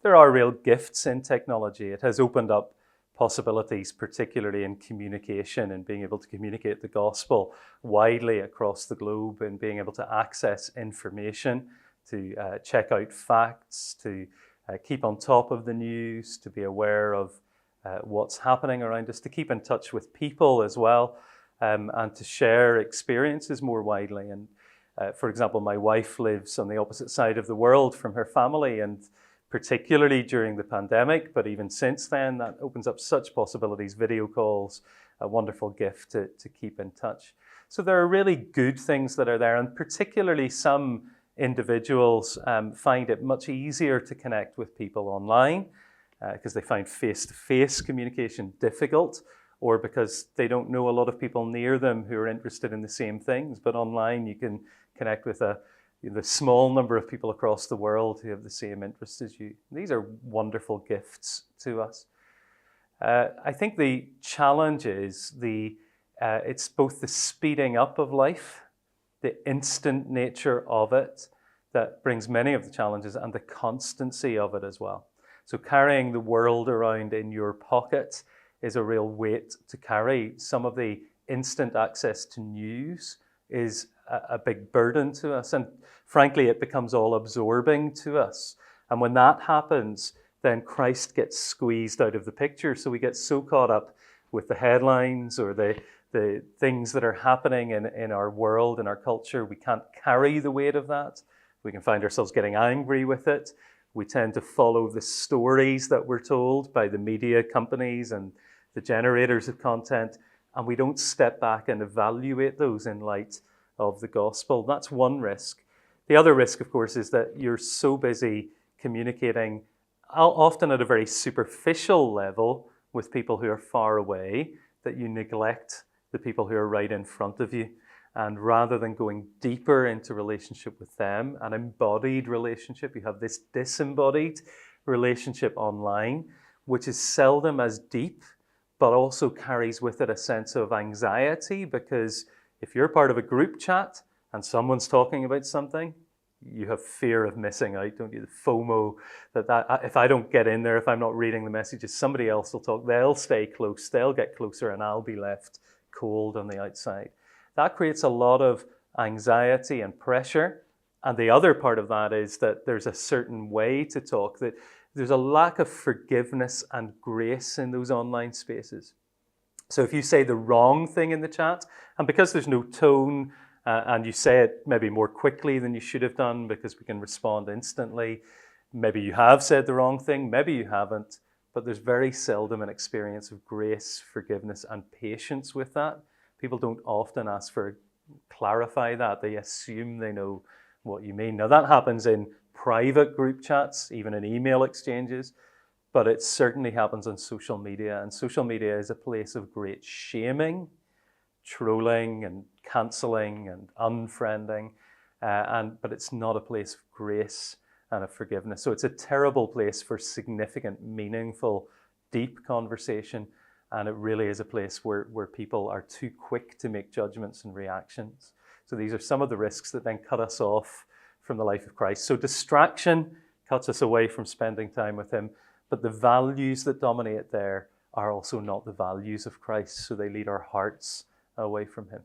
there are real gifts in technology. It has opened up possibilities, particularly in communication and being able to communicate the gospel widely across the globe and being able to access information, to check out facts, to keep on top of the news, to be aware of what's happening around us, to keep in touch with people as well, and to share experiences more widely. And for example, my wife lives on the opposite side of the world from her family, and particularly during the pandemic, but even since then, that opens up such possibilities. Video calls, a wonderful gift to keep in touch. So there are really good things that are there, and particularly some individuals find it much easier to connect with people online because they find face-to-face communication difficult, or because they don't know a lot of people near them who are interested in the same things. But online you can connect with the small number of people across the world who have the same interests as you. These are wonderful gifts to us. I think the challenge is it's both the speeding up of life, the instant nature of it that brings many of the challenges, and the constancy of it as well. So carrying the world around in your pocket is a real weight to carry. Some of the instant access to news is a big burden to us, and frankly it becomes all absorbing to us. And when that happens, then Christ gets squeezed out of the picture. So we get so caught up with the headlines or the things that are happening in our world, in our culture, we can't carry the weight of that. We can find ourselves getting angry with it. We tend to follow the stories that we're told by the media companies and the generators of content, and we don't step back and evaluate those in light of the gospel. That's one risk. The other risk, of course, is that you're so busy communicating, often at a very superficial level, with people who are far away, that you neglect the people who are right in front of you. And rather than going deeper into relationship with them, an embodied relationship, you have this disembodied relationship online, which is seldom as deep, but also carries with it a sense of anxiety, because if you're part of a group chat and someone's talking about something, you have fear of missing out, don't you? The FOMO, that if I don't get in there, if I'm not reading the messages, somebody else will talk, they'll stay close, they'll get closer, and I'll be left cold on the outside. That creates a lot of anxiety and pressure. And the other part of that is that there's a certain way to talk, that there's a lack of forgiveness and grace in those online spaces. So if you say the wrong thing in the chat, and because there's no tone, and you say it maybe more quickly than you should have done because we can respond instantly, maybe you have said the wrong thing, maybe you haven't, but there's very seldom an experience of grace, forgiveness, and patience with that. People don't often ask for clarify that. They assume they know what you mean. Now that happens in private group chats, even in email exchanges, but it certainly happens on social media. And social media is a place of great shaming, trolling and cancelling and unfriending, but it's not a place of grace and of forgiveness. So it's a terrible place for significant, meaningful, deep conversation. And it really is a place where people are too quick to make judgments and reactions. So these are some of the risks that then cut us off from the life of Christ. So distraction cuts us away from spending time with him, but the values that dominate there are also not the values of Christ, so they lead our hearts away from him.